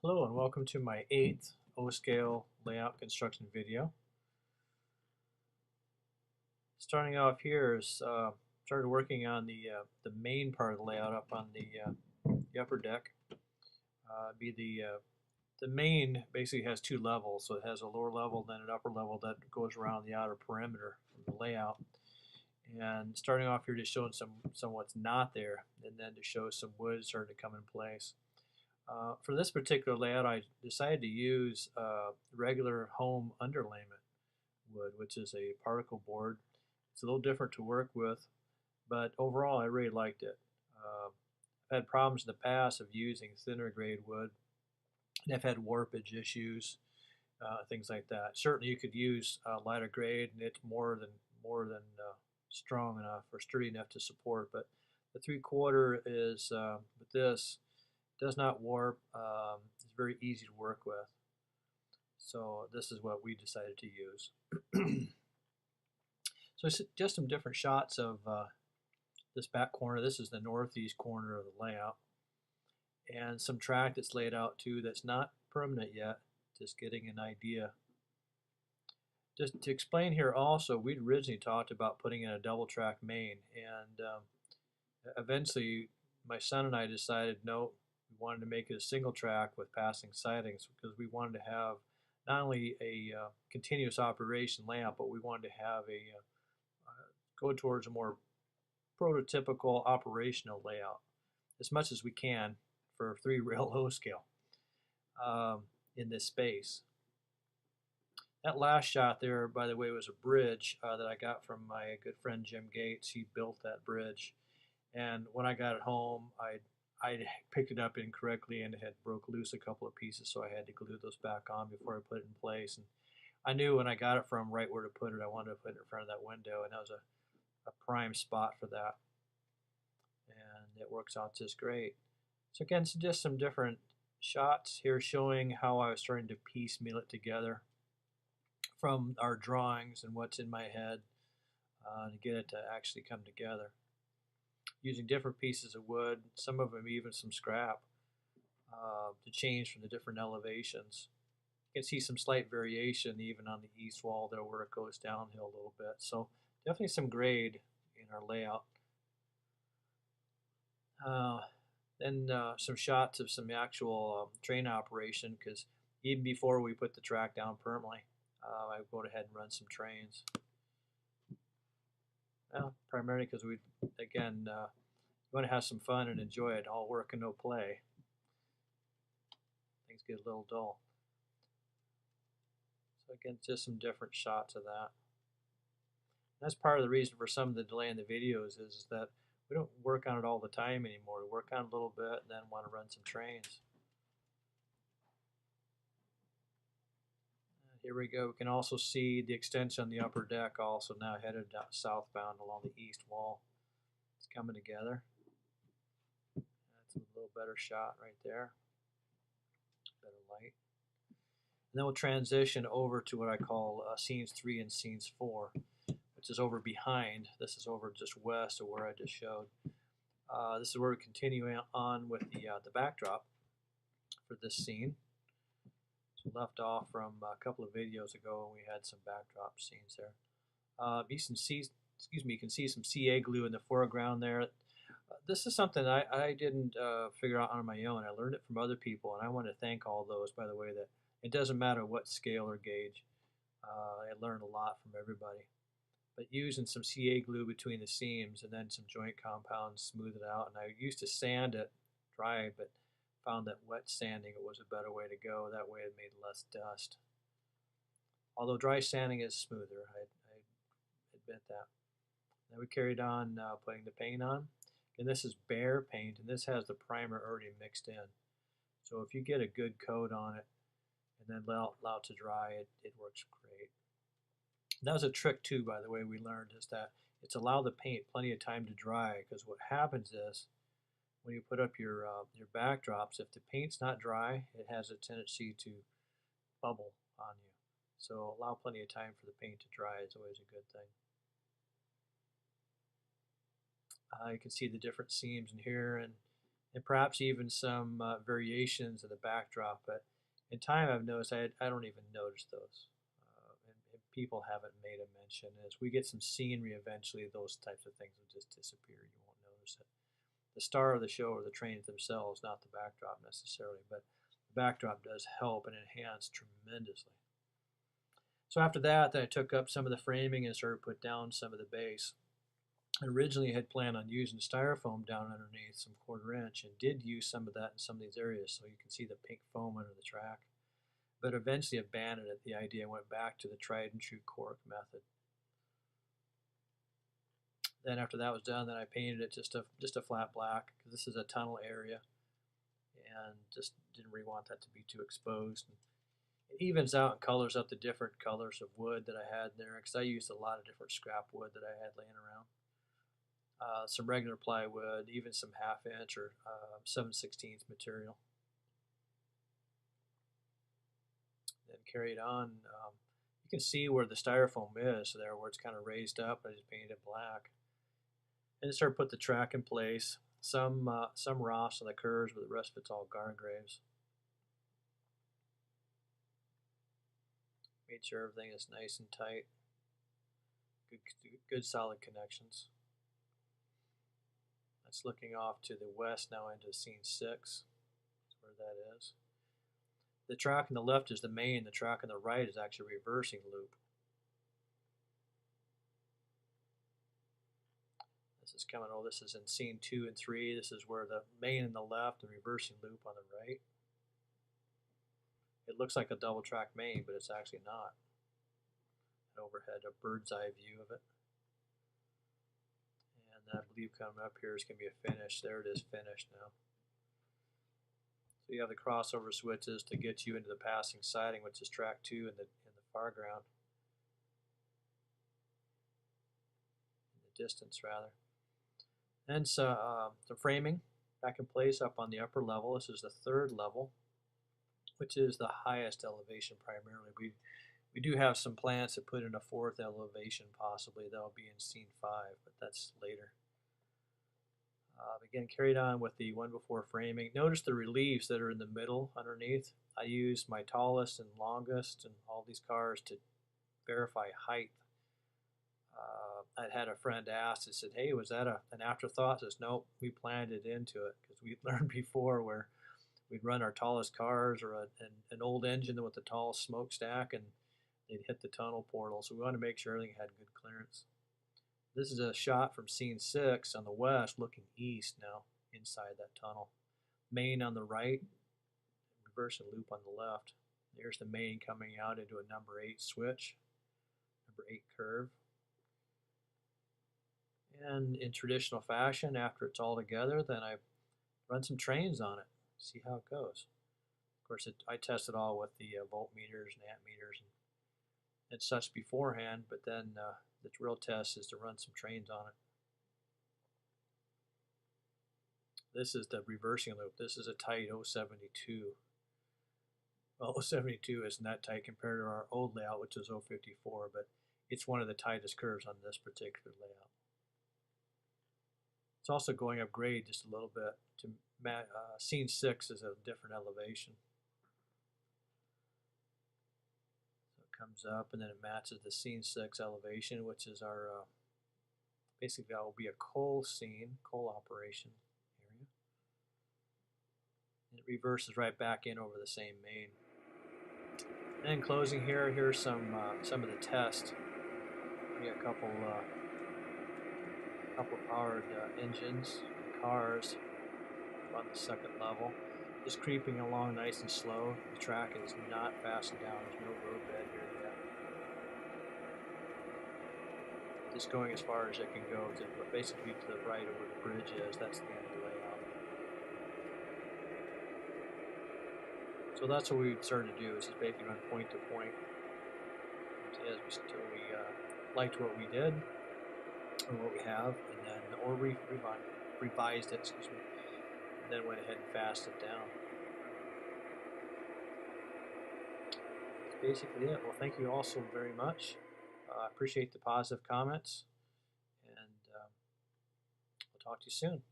Hello and welcome to my 8th O-scale layout construction video. Starting off here is started working on the main part of the layout up on the upper deck. The main basically has two levels, so it has a lower level then an upper level that goes around the outer perimeter from the layout. And starting off here, just showing some what's not there, and then to show some wood starting to come in place. For this particular layout, I decided to use regular home underlayment wood, which is a particle board. It's a little different to work with, but overall I really liked it. I've had problems in the past of using thinner grade wood, and I've had warpage issues, things like that. Certainly you could use lighter grade, and it's more than strong enough or sturdy enough to support, but the 3/4 is with this does not warp. It's very easy to work with. So this is what we decided to use. So it's just some different shots of this back corner. This is the northeast corner of the layout. And some track that's laid out too that's not permanent yet, just getting an idea. Just to explain here also, we'd originally talked about putting in a double track main, and eventually my son and I decided no, we wanted to make it a single track with passing sidings because we wanted to have not only a continuous operation layout, but we wanted to have go towards a more prototypical operational layout as much as we can for 3-rail O-scale in this space. That last shot there, by the way, was a bridge that I got from my good friend Jim Gates. He built that bridge, and when I got it home, I picked it up incorrectly and it had broke loose a couple of pieces, so I had to glue those back on before I put it in place. And I knew when I got it from right where to put it. I wanted to put it in front of that window, and that was a prime spot for that. And it works out just great. So again, it's just some different shots here showing how I was starting to piecemeal it together from our drawings and what's in my head to get it to actually come together. Using different pieces of wood, some of them even some scrap, to change from the different elevations. You can see some slight variation even on the east wall there where it goes downhill a little bit. So definitely some grade in our layout. Then some shots of some actual train operation, because even before we put the track down permanently, I go ahead and run some trains. Well, primarily because we, again, want to have some fun and enjoy it. All work and no play. Things get a little dull. So again, just some different shots of that. And that's part of the reason for some of the delay in the videos is that we don't work on it all the time anymore. We work on it a little bit and then want to run some trains. Here we go. We can also see the extension on the upper deck also now headed southbound along the east wall. It's coming together. That's a little better shot right there. Better light. And then we'll transition over to what I call scenes 3 and scenes 4, which is over behind. This is over just west of where I just showed. This is where we continue on with the backdrop for this scene. So left off from a couple of videos ago when we had some backdrop scenes there. You can see some CA glue in the foreground there. This is something I didn't figure out on my own. I learned it from other people, and I want to thank all those, by the way, that it doesn't matter what scale or gauge. I learned a lot from everybody. But using some CA glue between the seams and then some joint compound, smooth it out. And I used to sand it dry, but found that wet sanding it was a better way to go. That way it made less dust. Although dry sanding is smoother, I admit that. Then we carried on putting the paint on. And this is bare paint, and this has the primer already mixed in. So if you get a good coat on it and then allow it to dry, it works great. That was a trick too, by the way, we learned, is that it's allow the paint plenty of time to dry, because what happens is when you put up your backdrops, if the paint's not dry, it has a tendency to bubble on you. So allow plenty of time for the paint to dry is always a good thing. You can see the different seams in here, and and perhaps even some variations of the backdrop. But in time, I've noticed I don't even notice those. And people haven't made a mention. As we get some scenery eventually, those types of things will just disappear. You won't notice it. The star of the show are the trains themselves, not the backdrop necessarily, but the backdrop does help and enhance tremendously. So after that, then I took up some of the framing and started to put down some of the base. I originally had planned on using styrofoam down underneath, some 1/4 inch, and did use some of that in some of these areas, so you can see the pink foam under the track. But eventually abandoned it, the idea, went back to the tried and true cork method. Then after that was done, then I painted it just a flat black, because this is a tunnel area, and just didn't really want that to be too exposed. And it evens out and colors up the different colors of wood that I had there, because I used a lot of different scrap wood that I had laying around. Some regular plywood, even some 1/2 inch or 7/16 material. Then carried on. You can see where the styrofoam is there, where it's kind of raised up. I just painted it black. And then started to put the track in place. Some rofts on the curves, but the rest of it's all Gargraves. Made sure everything is nice and tight. Good solid connections. That's looking off to the west now into scene 6. That's where that is. The track on the left is the main. The track on the right is actually a reversing loop. This is coming. Oh, this is in scene 2 and 3. This is where the main on the left and reversing loop on the right. It looks like a double track main, but it's actually not. An overhead, a bird's eye view of it. And I believe coming up here is going to be a finish. There it is, finished now. So you have the crossover switches to get you into the passing siding, which is track 2 in the foreground. In the distance, rather. And so the framing back in place up on the upper level. This is the 3rd level, which is the highest elevation primarily. We do have some plans to put in a 4th elevation possibly. That'll be in scene 5, but that's later. Again, carried on with the one before framing. Notice the reliefs that are in the middle underneath. I used my tallest and longest and all these cars to verify height. I'd had a friend ask and said, hey, was that an afterthought? I says, nope, we planned it into it, because we learned before where we'd run our tallest cars or an old engine with the tall smokestack, and they'd hit the tunnel portal. So we wanted to make sure everything had good clearance. This is a shot from scene 6 on the west, looking east now, inside that tunnel. Main on the right, reversing loop on the left. There's the main coming out into a number 8 switch, number 8 curve. And in traditional fashion, after it's all together, then I run some trains on it, see how it goes. Of course, I tested all with the voltmeters and ammeters and such beforehand, but then the real test is to run some trains on it. This is the reversing loop. This is a tight 072. Well, 072 isn't that tight compared to our old layout, which is 054, but it's one of the tightest curves on this particular layout. It's also going up grade just a little bit. To scene 6 is a different elevation. So it comes up and then it matches the scene 6 elevation, which is our, basically that will be a coal scene, coal operation area. And it reverses right back in over the same main. And in closing here, here's some of the test. We got a couple powered engines, cars on the 2nd level, just creeping along nice and slow. The track is not fastened down. There's no roadbed here yet. Just going as far as it can go, basically to the right of where the bridge is. That's the end of the layout. So that's what we started to do, is just basically run point to point until we liked what we did, or what we have, and then revised it, excuse me, and then went ahead and fastened it down. That's basically it. Well, thank you all so very much. I appreciate the positive comments, and we'll talk to you soon.